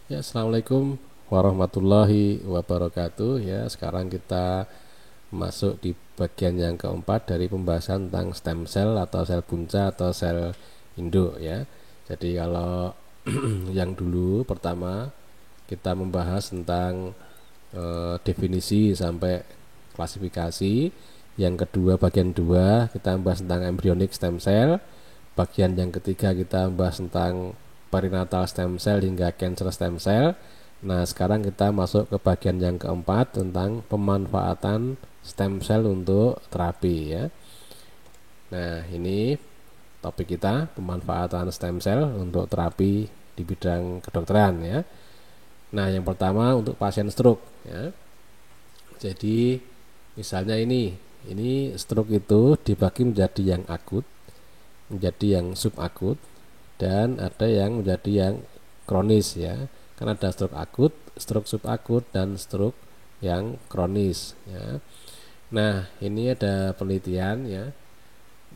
Ya, assalamualaikum warahmatullahi wabarakatuh. Ya, sekarang kita masuk di bagian yang keempat dari pembahasan tentang stem cell atau sel punca atau sel induk ya. Jadi kalau yang dulu pertama kita membahas tentang definisi sampai klasifikasi. Yang kedua bagian 2 kita membahas tentang embryonic stem cell. Bagian yang ketiga kita membahas tentang perinatal stem cell hingga cancer stem cell. Nah, sekarang kita masuk ke bagian yang keempat tentang pemanfaatan stem cell untuk terapi ya. Nah, ini topik kita pemanfaatan stem cell untuk terapi di bidang kedokteran ya. Nah, yang pertama untuk pasien stroke ya. Jadi, misalnya ini stroke itu dibagi menjadi yang akut, menjadi yang subakut, dan ada yang menjadi yang kronis ya. Kan ada stroke akut, stroke subakut, dan stroke yang kronis ya. Nah, ini ada penelitian ya.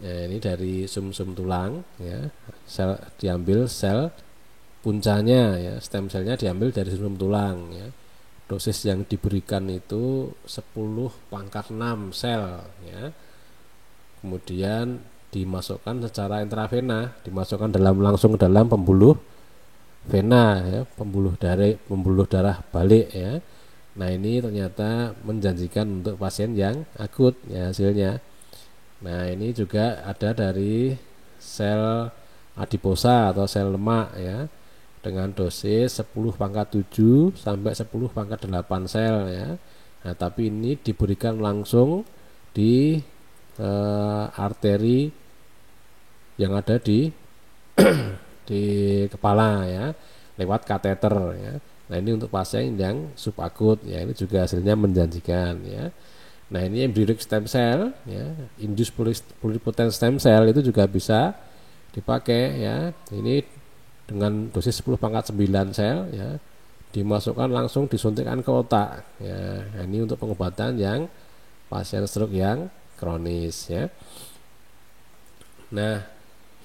Ya, ini dari sum-sum tulang ya. Diambil sel puncanya ya, stem selnya diambil dari sum tulang ya. Dosis yang diberikan itu 10 pangkat 6 sel ya. Kemudian dimasukkan secara intravena, dimasukkan langsung dalam pembuluh vena ya, pembuluh darah balik ya. Nah, ini ternyata menjanjikan untuk pasien yang akut ya hasilnya. Nah, ini juga ada dari sel adiposa atau sel lemak ya, dengan dosis 10 pangkat 7 sampai 10 pangkat 8 sel ya. Nah, tapi ini diberikan langsung di arteri yang ada di kepala ya, lewat kateter ya. Nah, ini untuk pasien yang subakut ya, ini juga hasilnya menjanjikan ya. Nah, ini embryonic stem cell ya, induced pluripotent stem cell itu juga bisa dipakai ya. Ini dengan dosis 10 pangkat 9 sel ya, dimasukkan langsung disuntikkan ke otak ya. Nah, ini untuk pengobatan yang pasien stroke yang kronis ya. Nah,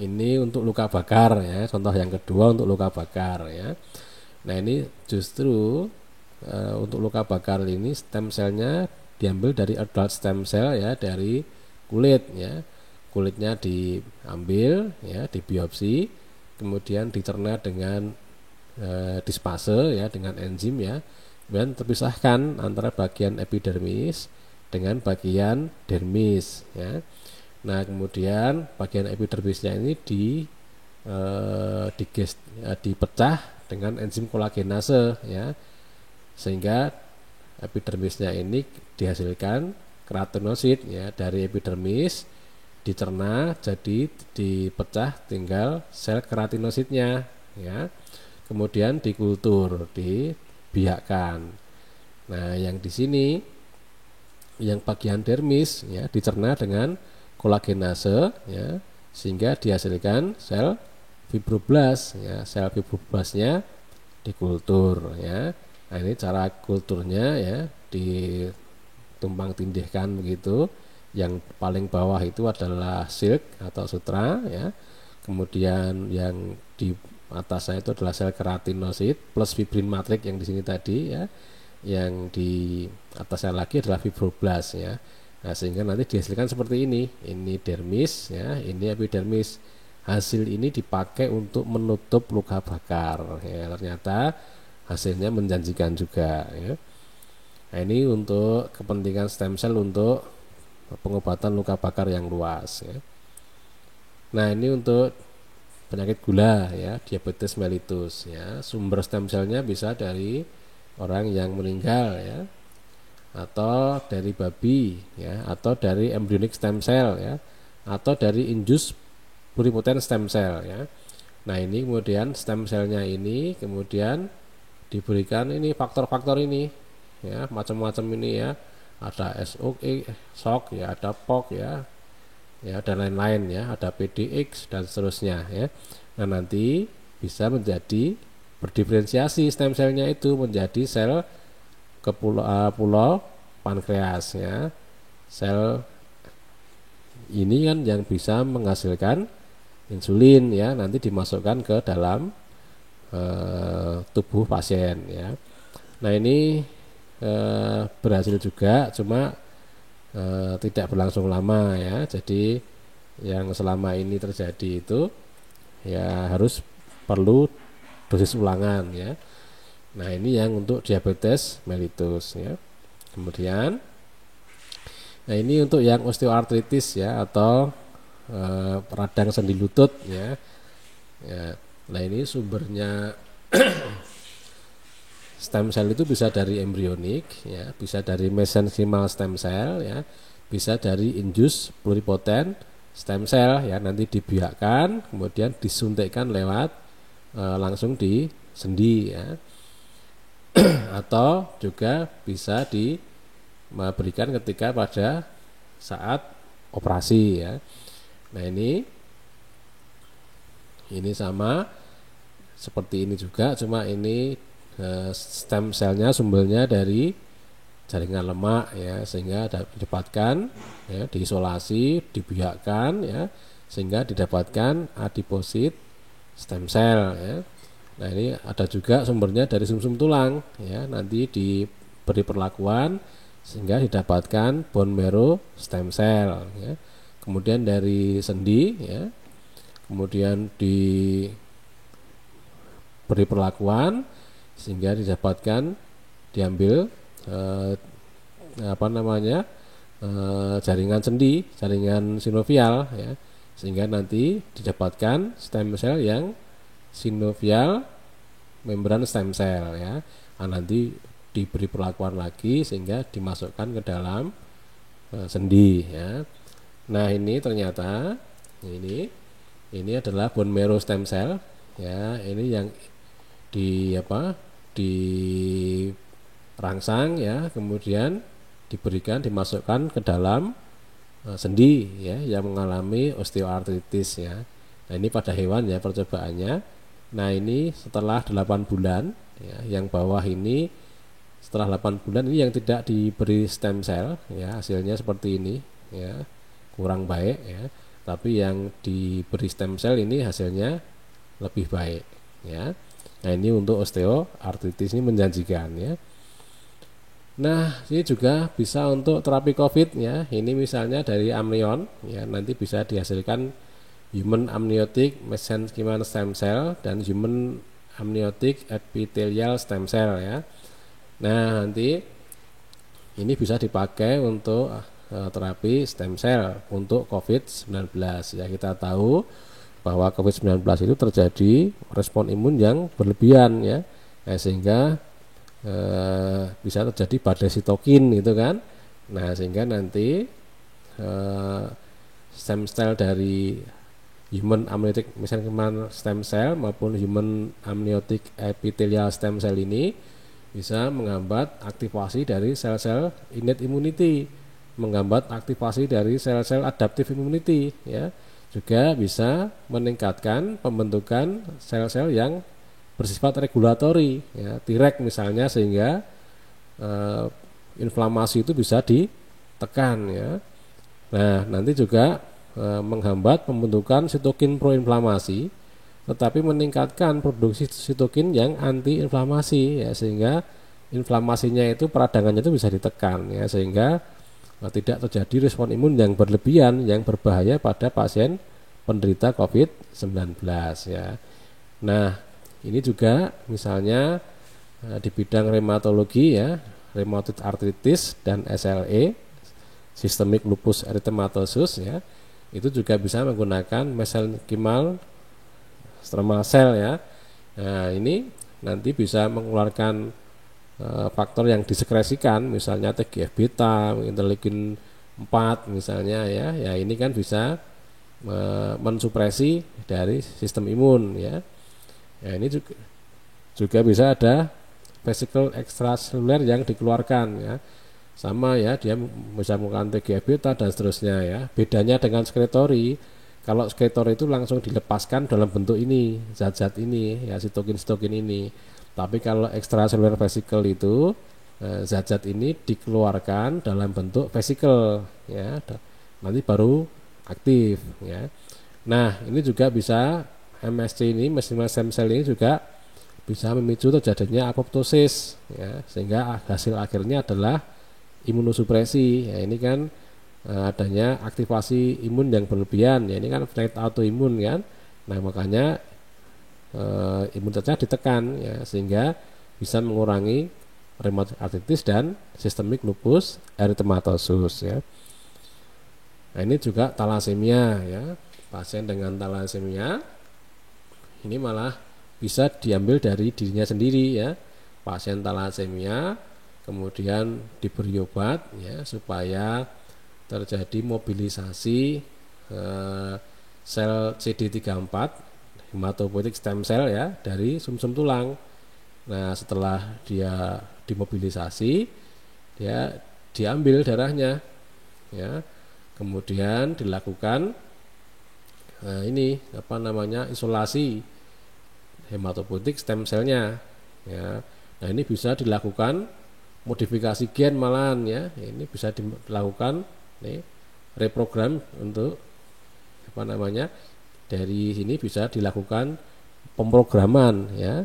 ini untuk luka bakar ya, contoh yang kedua untuk luka bakar ya. Nah, ini justru untuk luka bakar ini stem selnya diambil dari adult stem cell ya, dari kulit ya. Kulitnya diambil ya, dibiopsi, kemudian dicerna dengan dispase ya, dengan enzim ya. Kemudian terpisahkan antara bagian epidermis dengan bagian dermis ya. Nah, kemudian bagian epidermisnya ini dipecah dengan enzim kolagenase ya, sehingga epidermisnya ini dihasilkan keratinosit ya, dari epidermis dicerna jadi dipecah tinggal sel keratinositnya ya, kemudian dikultur, dibiakkan. Nah, yang di sini yang bagian dermis ya dicerna dengan kolagenase ya, sehingga dihasilkan sel fibroblast ya, sel fibroblasnya dikultur ya. Nah, ini cara kulturnya ya, ditumpang tindihkan begitu. Yang paling bawah itu adalah silk atau sutra ya. Kemudian yang di atasnya itu adalah sel keratinosit plus fibrin matrik yang di sini tadi ya. Yang di atasnya lagi adalah fibroblast ya. Nah, sehingga nanti dihasilkan seperti ini. Ini dermis ya, ini epidermis. Hasil ini dipakai untuk menutup luka bakar ya. Ternyata hasilnya menjanjikan juga ya. Nah, ini untuk kepentingan stem cell untuk pengobatan luka bakar yang luas ya. Nah, ini untuk penyakit gula ya, diabetes mellitus ya. Sumber stem cellnya bisa dari orang yang meninggal ya, atau dari babi ya, atau dari embryonic stem cell ya, atau dari induced pluripotent stem cell ya. Nah, ini kemudian stem cellnya ini kemudian diberikan ini faktor-faktor ini ya, macam-macam ini ya. Ada SOC ya, ada POC ya, ya dan lain-lain ya, ada PDX dan seterusnya ya. Nah, nanti bisa menjadi berdiferensiasi stem cellnya itu menjadi sel pulau pankreas ya. Sel ini kan yang bisa menghasilkan insulin ya, nanti dimasukkan ke dalam tubuh pasien ya. Nah ini berhasil juga, cuma tidak berlangsung lama ya. Jadi yang selama ini terjadi itu ya harus perlu dosis ulangan ya. Nah ini yang untuk diabetes mellitus ya. Kemudian nah ini untuk yang osteoartritis ya, atau radang sendi lutut ya. Nah ini sumbernya stem cell itu bisa dari embryonik ya, bisa dari mesenchymal stem cell ya, bisa dari induced pluripotent stem cell ya, nanti dibiakkan kemudian disuntikkan lewat langsung di sendi ya. Atau juga bisa diberikan ketika pada saat operasi ya. Nah ini sama seperti ini juga, cuma ini stem cellnya sumbernya dari jaringan lemak ya, sehingga didapatkan ya, diisolasi, dibiakkan ya, sehingga didapatkan adiposit stem cell ya. Nah ini ada juga sumbernya dari sumsum tulang ya, nanti diberi perlakuan sehingga didapatkan bone marrow stem cell ya. Kemudian dari sendi ya, kemudian diberi perlakuan sehingga didapatkan diambil jaringan sendi, jaringan sinovial ya, sehingga nanti didapatkan stem cell yang sinovial membran stem cell ya. Nah, nanti diberi perlakuan lagi sehingga dimasukkan ke dalam sendi ya. Nah ini ternyata ini adalah bone marrow stem cell ya. Ini yang dirangsang ya, kemudian dimasukkan ke dalam sendi ya, yang mengalami osteoartritis ya. Nah ini pada hewan ya percobaannya. Nah ini setelah 8 bulan ya, yang bawah ini setelah 8 bulan ini yang tidak diberi stem cell ya, hasilnya seperti ini ya, kurang baik ya. Tapi yang diberi stem cell ini hasilnya lebih baik ya. Nah ini untuk osteoartritis ini menjanjikan ya. Nah ini juga bisa untuk terapi COVID ya. Ini misalnya dari amnion ya, nanti bisa dihasilkan human amniotic mesenchymal stem cell dan human amniotic epithelial stem cell ya. Nah nanti ini bisa dipakai untuk terapi stem cell untuk COVID-19 ya. Kita tahu bahwa COVID-19 itu terjadi respon imun yang berlebihan ya, sehingga bisa terjadi badai sitokin gitu kan. Nah sehingga nanti stem cell dari human amniotic mesenchymal stem cell maupun human amniotic epithelial stem cell ini bisa menghambat aktivasi dari sel-sel innate immunity, menghambat aktivasi dari sel-sel adaptive immunity ya. Juga bisa meningkatkan pembentukan sel-sel yang bersifat regulatori ya, Treg misalnya, sehingga inflamasi itu bisa ditekan ya. Nah nanti juga menghambat pembentukan sitokin proinflamasi, tetapi meningkatkan produksi sitokin yang anti-inflamasi ya, sehingga inflamasinya itu, peradangannya itu bisa ditekan ya, sehingga tidak terjadi respon imun yang berlebihan yang berbahaya pada pasien penderita COVID-19 ya. Nah ini juga misalnya di bidang rheumatologi ya, rheumatoid arthritis dan SLE, systemic lupus erythematosus ya, itu juga bisa menggunakan mesenchymal stromal cell ya. Nah ini nanti bisa mengeluarkan faktor yang disekresikan, misalnya TGF beta, interleukin 4 misalnya ya. Ya ini kan bisa mensupresi dari sistem imun ya. Ya ini juga bisa ada vesicle extracellular yang dikeluarkan ya. Sama ya, dia bisa menggunakan TGF beta dan seterusnya ya. Bedanya dengan sekretori, kalau sekretori itu langsung dilepaskan dalam bentuk ini, zat-zat ini ya, sitokin ini. Tapi kalau extracellular vesicle itu zat-zat ini dikeluarkan dalam bentuk vesicle ya, nanti baru aktif ya. Nah ini juga bisa MSC ini, mesenchymal stem cell ini juga bisa memicu terjadinya apoptosis, ya, sehingga hasil akhirnya adalah imunosupresi. Ya, ini kan adanya aktivasi imun yang berlebihan, ya, ini kan penyakit autoimun kan. Nah, makanya imunitasnya ditekan, ya, sehingga bisa mengurangi rheumatoid arthritis dan systemic lupus erythematosus, ya. Nah, ini juga talasemia, ya. Pasien dengan talasemia ini malah bisa diambil dari dirinya sendiri, ya. Pasien talasemia kemudian diberi obat, ya, supaya terjadi mobilisasi sel CD34 hematopoietic stem cell, ya, dari sumsum tulang. Nah, setelah dia dimobilisasi, dia diambil darahnya, ya, kemudian dilakukan isolasi hematopoietic stem cell-nya, ya. Nah, ini bisa dilakukan modifikasi gen malahan, ya. Ini bisa dilakukan reprogram untuk dari sini bisa dilakukan pemrograman, ya,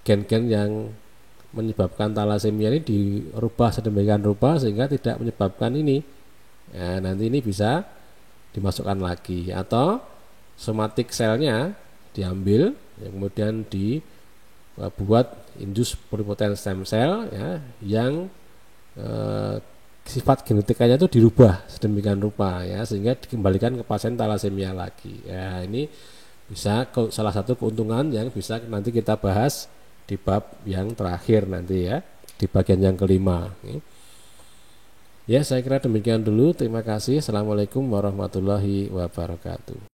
gen-gen yang menyebabkan talasemia ini dirubah sedemikian rupa sehingga tidak menyebabkan ini. Ya, nanti ini bisa dimasukkan lagi, atau somatic selnya diambil, ya, kemudian dibuat induced pluripotent stem cell, ya, yang sifat genetikanya itu dirubah sedemikian rupa, ya, sehingga dikembalikan ke pasien talasemia lagi. Ya, ini bisa salah satu keuntungan yang bisa nanti kita bahas di bab yang terakhir nanti, ya, di bagian yang kelima. Ya, saya kira demikian dulu. Terima kasih. Assalamualaikum warahmatullahi wabarakatuh.